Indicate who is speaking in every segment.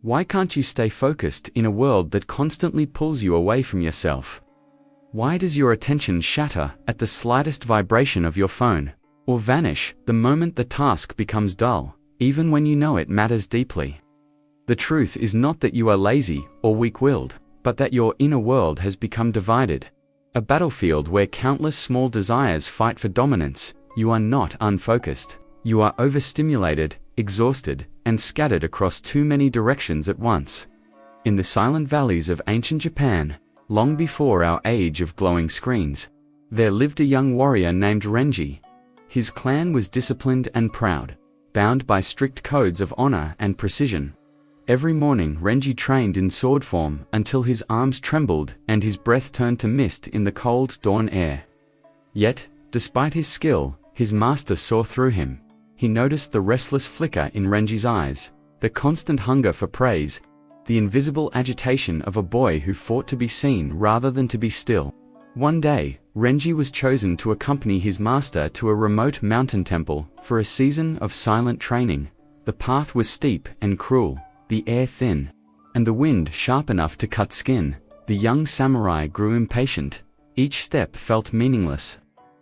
Speaker 1: Why can't you stay focused in a world that constantly pulls you away from yourself? Why does your attention shatter at the slightest vibration of your phone, or vanish the moment the task becomes dull, even when you know it matters deeply? The truth is not that you are lazy or weak-willed, but that your inner world has become divided. A battlefield where countless small desires fight for dominance. You are not unfocused. You are overstimulated, exhausted, and scattered across too many directions at once. In the silent valleys of ancient Japan, long before our age of glowing screens, there lived a young warrior named Renji. His clan was disciplined and proud, bound by strict codes of honor and precision. Every morning Renji trained in sword form until his arms trembled and his breath turned to mist in the cold dawn air. Yet, despite his skill, his master saw through him. He noticed the restless flicker in Renji's eyes, the constant hunger for praise, the invisible agitation of a boy who fought to be seen rather than to be still. One day, Renji was chosen to accompany his master to a remote mountain temple for a season of silent training. The path was steep and cruel, the air thin, and the wind sharp enough to cut skin. The young samurai grew impatient. Each step felt meaningless.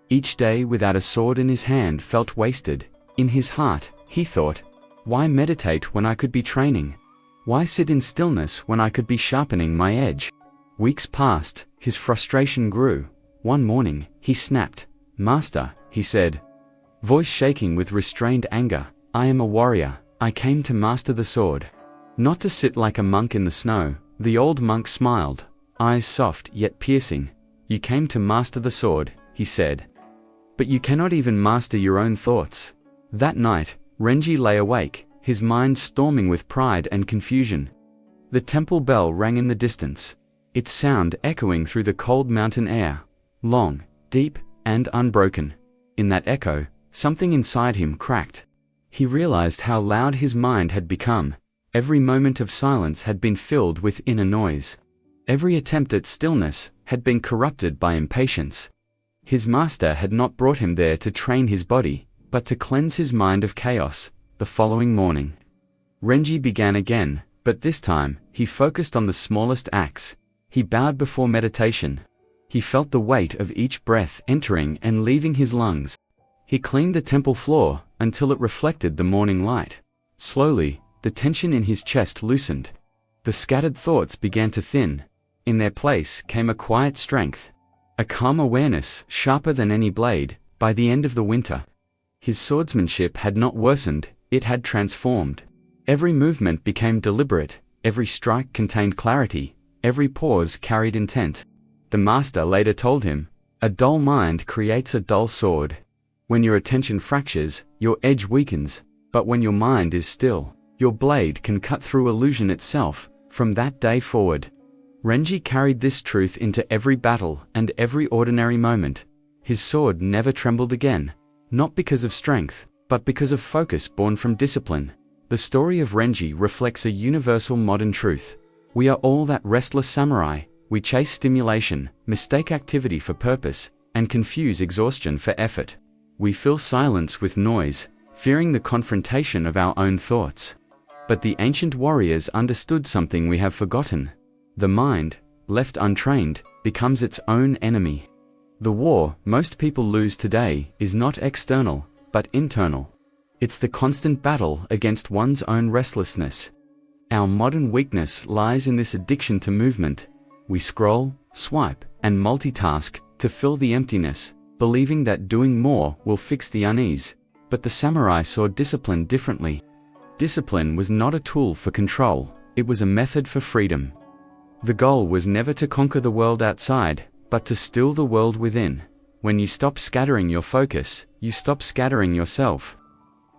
Speaker 1: Each day without a sword in his hand felt wasted. In his heart, he thought, why meditate when I could be training? Why sit in stillness when I could be sharpening my edge? Weeks passed, his frustration grew. One morning, he snapped. Master, he said, voice shaking with restrained anger, I am a warrior. I came to master the sword. Not to sit like a monk in the snow. The old monk smiled, eyes soft yet piercing. You came to master the sword, he said. But you cannot even master your own thoughts. That night, Renji lay awake, his mind storming with pride and confusion. The temple bell rang in the distance, its sound echoing through the cold mountain air, long, deep, and unbroken. In that echo, something inside him cracked. He realized how loud his mind had become. Every moment of silence had been filled with inner noise. Every attempt at stillness had been corrupted by impatience. His master had not brought him there to train his body, but to cleanse his mind of chaos. The following morning, Renji began again, but this time, he focused on the smallest acts. He bowed before meditation. He felt the weight of each breath entering and leaving his lungs. He cleaned the temple floor until it reflected the morning light. Slowly, the tension in his chest loosened. The scattered thoughts began to thin. In their place came a quiet strength, a calm awareness sharper than any blade. By the end of the winter, his swordsmanship had not worsened, it had transformed. Every movement became deliberate, every strike contained clarity, every pause carried intent. The master later told him, a dull mind creates a dull sword. When your attention fractures, your edge weakens, but when your mind is still, your blade can cut through illusion itself. From that day forward, Renji carried this truth into every battle and every ordinary moment. His sword never trembled again, not because of strength, but because of focus born from discipline. The story of Renji reflects a universal modern truth. We are all that restless samurai. We chase stimulation, mistake activity for purpose, and confuse exhaustion for effort. We fill silence with noise, fearing the confrontation of our own thoughts. But the ancient warriors understood something we have forgotten. The mind, left untrained, becomes its own enemy. The war most people lose today is not external, but internal. It's the constant battle against one's own restlessness. Our modern weakness lies in this addiction to movement. We scroll, swipe, and multitask to fill the emptiness, believing that doing more will fix the unease. But the samurai saw discipline differently. Discipline was not a tool for control, it was a method for freedom. The goal was never to conquer the world outside, but to still the world within. When you stop scattering your focus, you stop scattering yourself.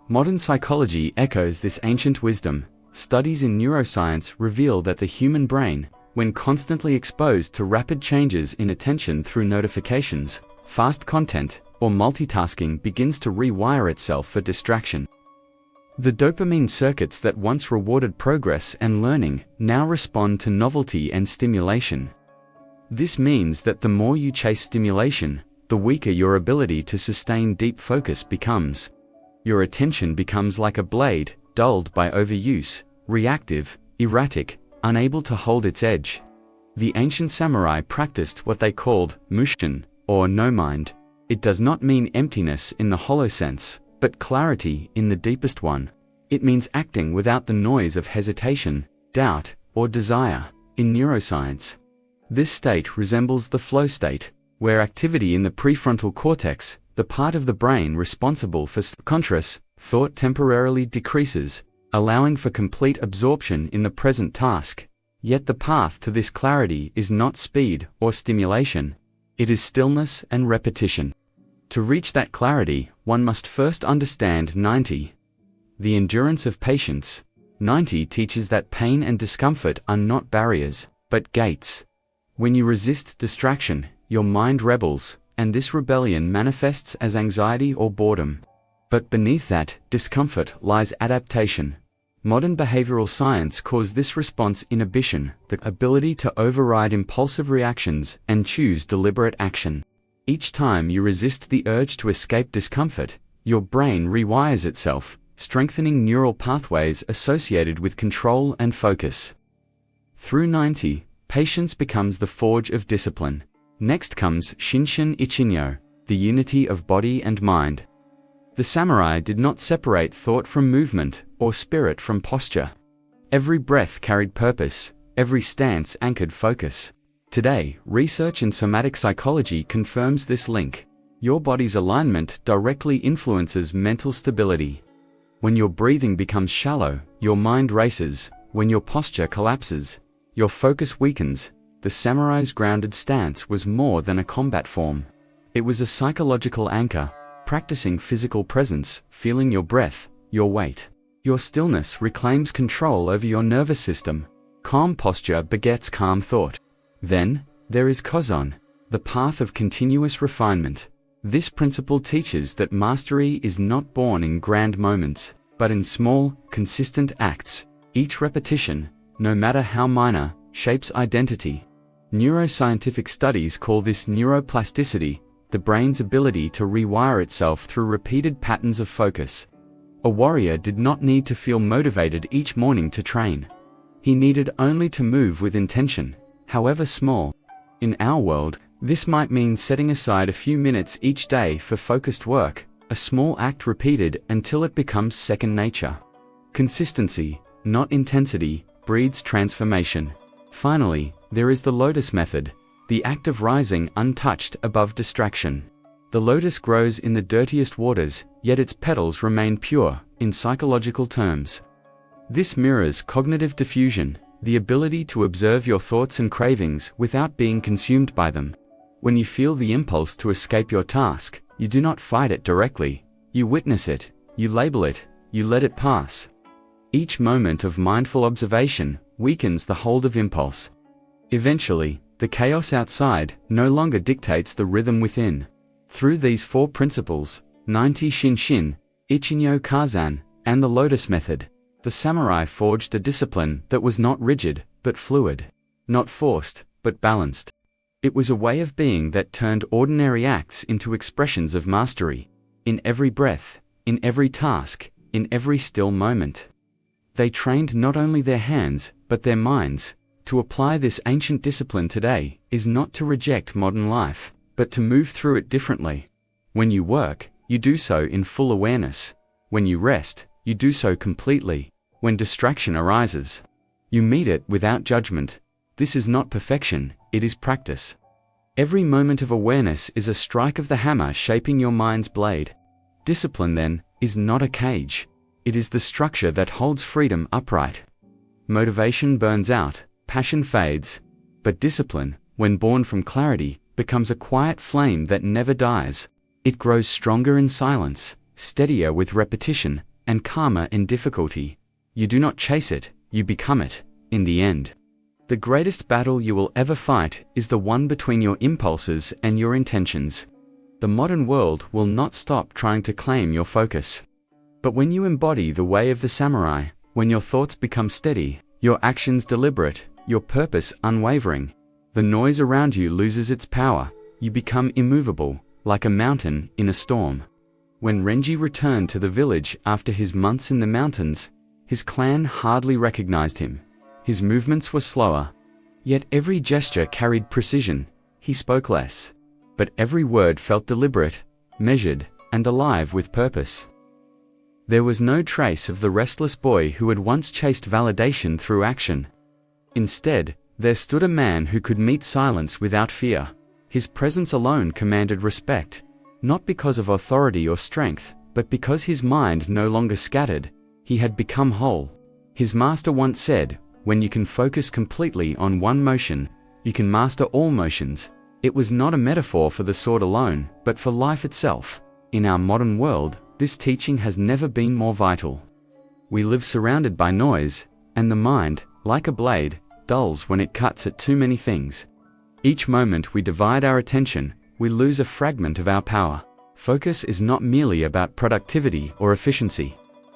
Speaker 1: Modern psychology echoes this ancient wisdom. Studies in neuroscience reveal that the human brain, when constantly exposed to rapid changes in attention through notifications, fast content, or multitasking, begins to rewire itself for distraction. The dopamine circuits that once rewarded progress and learning now respond to novelty and stimulation. This means that the more you chase stimulation, the weaker your ability to sustain deep focus becomes. Your attention becomes like a blade, dulled by overuse, reactive, erratic, unable to hold its edge. The ancient samurai practiced what they called Mushin, or no mind. It does not mean emptiness in the hollow sense, but clarity in the deepest one. It means acting without the noise of hesitation, doubt, or desire. In neuroscience, this state resembles the flow state, where activity in the prefrontal cortex, the part of the brain responsible for conscious thought, temporarily decreases, allowing for complete absorption in the present task. Yet the path to this clarity is not speed or stimulation. It is stillness and repetition. To reach that clarity, one must first understand Nintai, the endurance of patience. Nintai teaches that pain and discomfort are not barriers, but gates. When you resist distraction, your mind rebels, and this rebellion manifests as anxiety or boredom. But beneath that discomfort lies adaptation. Modern behavioral science calls this response inhibition, the ability to override impulsive reactions and choose deliberate action. Each time you resist the urge to escape discomfort, your brain rewires itself, strengthening neural pathways associated with control and focus. Through Nintai, patience becomes the forge of discipline. Next comes Shinshin Ichinyo, the unity of body and mind. The samurai did not separate thought from movement, or spirit from posture. Every breath carried purpose, every stance anchored focus. Today, research in somatic psychology confirms this link. Your body's alignment directly influences mental stability. When your breathing becomes shallow, your mind races. When your posture collapses, your focus weakens. The samurai's grounded stance was more than a combat form. It was a psychological anchor, practicing physical presence, feeling your breath, your weight. Your stillness reclaims control over your nervous system. Calm posture begets calm thought. Then, there is Kaizen, the path of continuous refinement. This principle teaches that mastery is not born in grand moments, but in small, consistent acts. Each repetition, no matter how minor, shapes identity. Neuroscientific studies call this neuroplasticity, the brain's ability to rewire itself through repeated patterns of focus. A warrior did not need to feel motivated each morning to train. He needed only to move with intention, however small. In our world, this might mean setting aside a few minutes each day for focused work, a small act repeated until it becomes second nature. Consistency, not intensity, breeds transformation. Finally, there is the lotus method, the act of rising untouched above distraction. The lotus grows in the dirtiest waters, yet its petals remain pure, in psychological terms. This mirrors cognitive diffusion, the ability to observe your thoughts and cravings without being consumed by them. When you feel the impulse to escape your task, you do not fight it directly. You witness it, you label it, you let it pass. Each moment of mindful observation weakens the hold of impulse. Eventually, the chaos outside no longer dictates the rhythm within. Through these four principles, Nintai Shinshin, Ichinyo Kaizen, and the lotus method, the samurai forged a discipline that was not rigid, but fluid. Not forced, but balanced. It was a way of being that turned ordinary acts into expressions of mastery. In every breath, in every task, in every still moment. They trained not only their hands, but their minds. To apply this ancient discipline today is not to reject modern life, but to move through it differently. When you work, you do so in full awareness. When you rest, you do so completely. When distraction arises, you meet it without judgment. This is not perfection, it is practice. Every moment of awareness is a strike of the hammer shaping your mind's blade. Discipline, then, is not a cage. It is the structure that holds freedom upright. Motivation burns out, passion fades, but discipline, when born from clarity, becomes a quiet flame that never dies. It grows stronger in silence, steadier with repetition, and calmer in difficulty. You do not chase it, you become it, in the end. The greatest battle you will ever fight is the one between your impulses and your intentions. The modern world will not stop trying to claim your focus. But when you embody the way of the samurai, when your thoughts become steady, your actions deliberate, your purpose unwavering, the noise around you loses its power, you become immovable, like a mountain in a storm. When Renji returned to the village after his months in the mountains, his clan hardly recognized him. His movements were slower. Yet every gesture carried precision. He spoke less. But every word felt deliberate, measured, and alive with purpose. There was no trace of the restless boy who had once chased validation through action. Instead, there stood a man who could meet silence without fear. His presence alone commanded respect, not because of authority or strength, but because his mind no longer scattered. He had become whole. His master once said, "When you can focus completely on one motion, you can master all motions." It was not a metaphor for the sword alone, but for life itself. In our modern world, this teaching has never been more vital. We live surrounded by noise, and the mind, like a blade, dulls when it cuts at too many things. Each moment we divide our attention, we lose a fragment of our power. Focus is not merely about productivity or efficiency.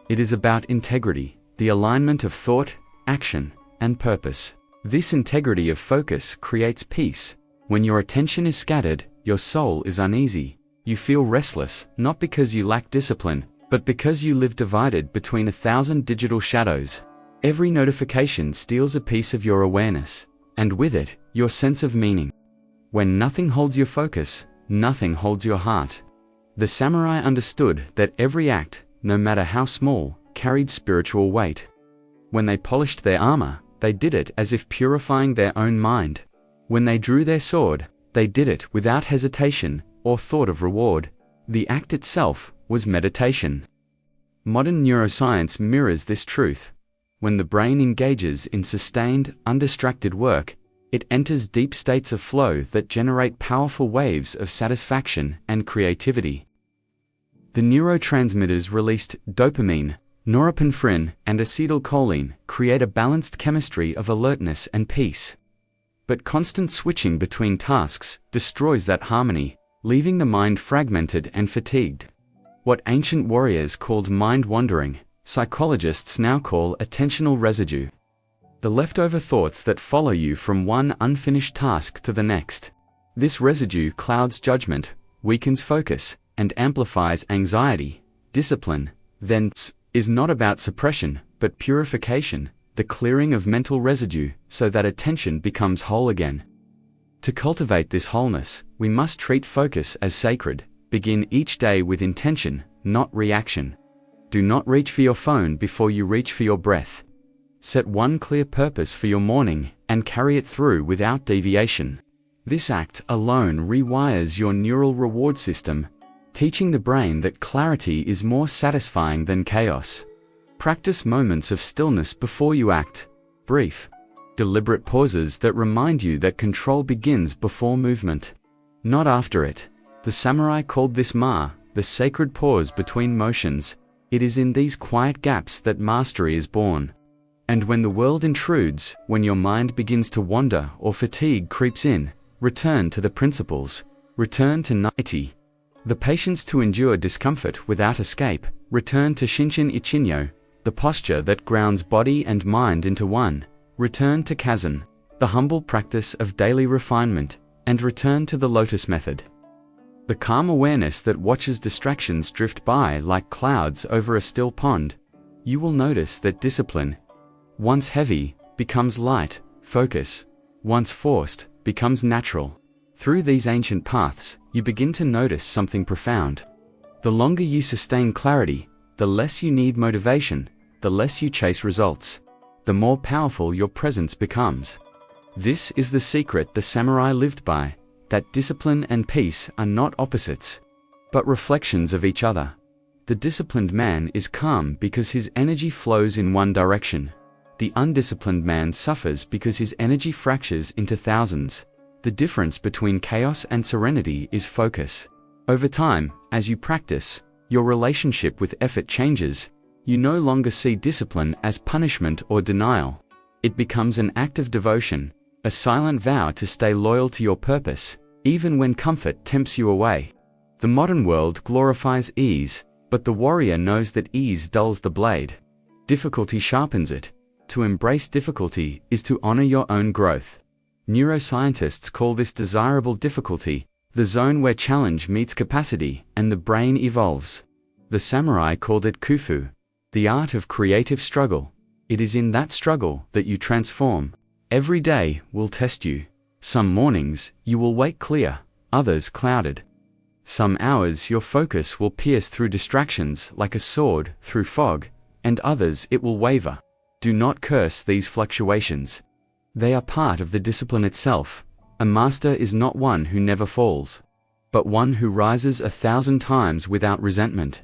Speaker 1: It is about integrity, the alignment of thought, action, and purpose. This integrity of focus creates peace. When your attention is scattered, your soul is uneasy. You feel restless, not because you lack discipline, but because you live divided between 1,000 digital shadows. Every notification steals a piece of your awareness, and with it, your sense of meaning. When nothing holds your focus, nothing holds your heart. The samurai understood that every act, no matter how small, carried spiritual weight. When they polished their armor, they did it as if purifying their own mind. When they drew their sword, they did it without hesitation or thought of reward. The act itself was meditation. Modern neuroscience mirrors this truth. When the brain engages in sustained, undistracted work, it enters deep states of flow that generate powerful waves of satisfaction and creativity. The neurotransmitters released dopamine, norepinephrine, and acetylcholine create a balanced chemistry of alertness and peace. But constant switching between tasks destroys that harmony, leaving the mind fragmented and fatigued. What ancient warriors called mind-wandering, psychologists now call attentional residue. The leftover thoughts that follow you from one unfinished task to the next. This residue clouds judgment, weakens focus, and amplifies anxiety. Discipline, then, is not about suppression, but purification, the clearing of mental residue so that attention becomes whole again. To cultivate this wholeness, we must treat focus as sacred. Begin each day with intention, not reaction. Do not reach for your phone before you reach for your breath. Set one clear purpose for your morning and carry it through without deviation. This act alone rewires your neural reward system, teaching the brain that clarity is more satisfying than chaos. Practice moments of stillness before you act. Brief, deliberate pauses that remind you that control begins before movement, not after it. The samurai called this ma, the sacred pause between motions. It is in these quiet gaps that mastery is born. And when the world intrudes, when your mind begins to wander or fatigue creeps in, return to the principles. Return to Nintai, the patience to endure discomfort without escape. Return to Shinshin Ichinyo, the posture that grounds body and mind into one. Return to Kaizen, the humble practice of daily refinement, and return to the lotus method. The calm awareness that watches distractions drift by like clouds over a still pond. You will notice that discipline, once heavy, becomes light. Focus, once forced, becomes natural. Through these ancient paths, you begin to notice something profound. The longer you sustain clarity, the less you need motivation, the less you chase results, the more powerful your presence becomes. This is the secret the samurai lived by, that discipline and peace are not opposites, but reflections of each other. The disciplined man is calm because his energy flows in one direction. The undisciplined man suffers because his energy fractures into thousands. The difference between chaos and serenity is focus. Over time, as you practice, your relationship with effort changes. You no longer see discipline as punishment or denial. It becomes an act of devotion, a silent vow to stay loyal to your purpose, even when comfort tempts you away. The modern world glorifies ease, but the warrior knows that ease dulls the blade. Difficulty sharpens it. To embrace difficulty is to honor your own growth. Neuroscientists call this desirable difficulty, the zone where challenge meets capacity and the brain evolves. The samurai called it kufu, the art of creative struggle. It is in that struggle that you transform. Every day will test you. Some mornings you will wake clear, others clouded. Some hours your focus will pierce through distractions like a sword through fog, and others it will waver. Do not curse these fluctuations. They are part of the discipline itself. A master is not one who never falls, but one who rises 1,000 times without resentment.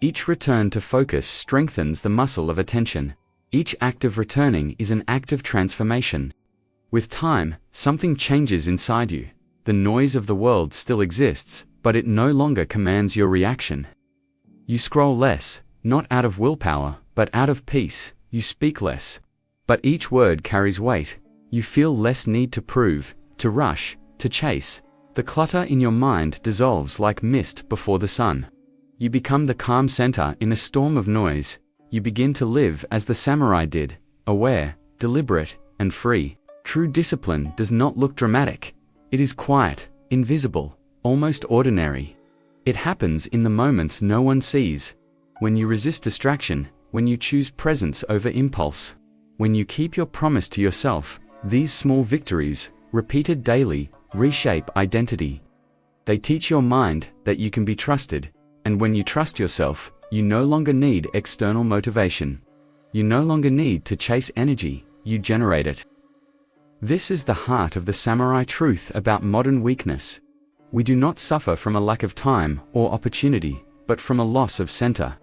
Speaker 1: Each return to focus strengthens the muscle of attention. Each act of returning is an act of transformation. With time, something changes inside you. The noise of the world still exists, but it no longer commands your reaction. You scroll less, not out of willpower, but out of peace. You speak less, but each word carries weight. You feel less need to prove, to rush, to chase. The clutter in your mind dissolves like mist before the sun. You become the calm center in a storm of noise. You begin to live as the samurai did, aware, deliberate, and free. True discipline does not look dramatic. It is quiet, invisible, almost ordinary. It happens in the moments no one sees. When you resist distraction, when you choose presence over impulse, when you keep your promise to yourself. These small victories, repeated daily, reshape identity. They teach your mind that you can be trusted, and when you trust yourself, you no longer need external motivation. You no longer need to chase energy, you generate it. This is the heart of the samurai truth about modern weakness. We do not suffer from a lack of time or opportunity, but from a loss of center.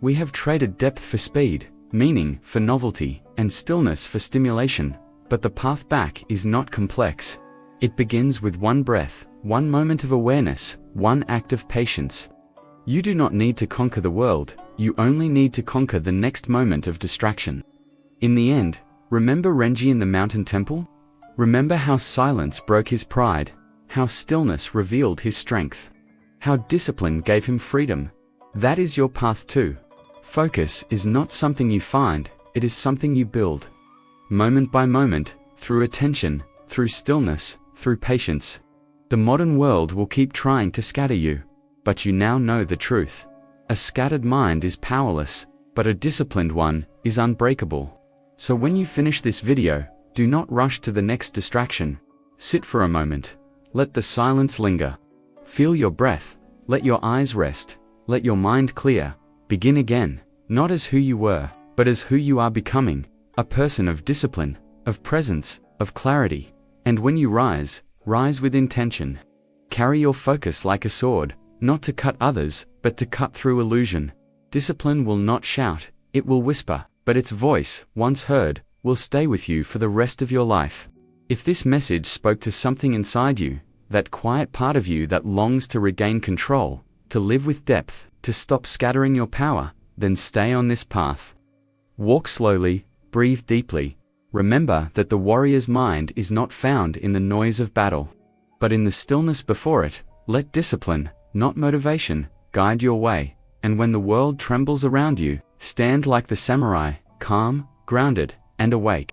Speaker 1: We have traded depth for speed, meaning for novelty, and stillness for stimulation, but the path back is not complex. It begins with one breath, one moment of awareness, one act of patience. You do not need to conquer the world, you only need to conquer the next moment of distraction. In the end, remember Renji in the mountain temple? Remember how silence broke his pride, how stillness revealed his strength, how discipline gave him freedom. That is your path too. Focus is not something you find, it is something you build. Moment by moment, through attention, through stillness, through patience. The modern world will keep trying to scatter you, but you now know the truth. A scattered mind is powerless, but a disciplined one is unbreakable. So when you finish this video, do not rush to the next distraction. Sit for a moment. Let the silence linger. Feel your breath. Let your eyes rest. Let your mind clear. Begin again, not as who you were, but as who you are becoming. A person of discipline, of presence, of clarity. And when you rise, rise with intention. Carry your focus like a sword, not to cut others, but to cut through illusion. Discipline will not shout, it will whisper, but its voice, once heard, will stay with you for the rest of your life. If this message spoke to something inside you, that quiet part of you that longs to regain control, to live with depth, to stop scattering your power, then stay on this path. Walk slowly, breathe deeply. Remember that the warrior's mind is not found in the noise of battle, but in the stillness before it. Let discipline, not motivation, guide your way, and when the world trembles around you, stand like the samurai, calm, grounded, and awake.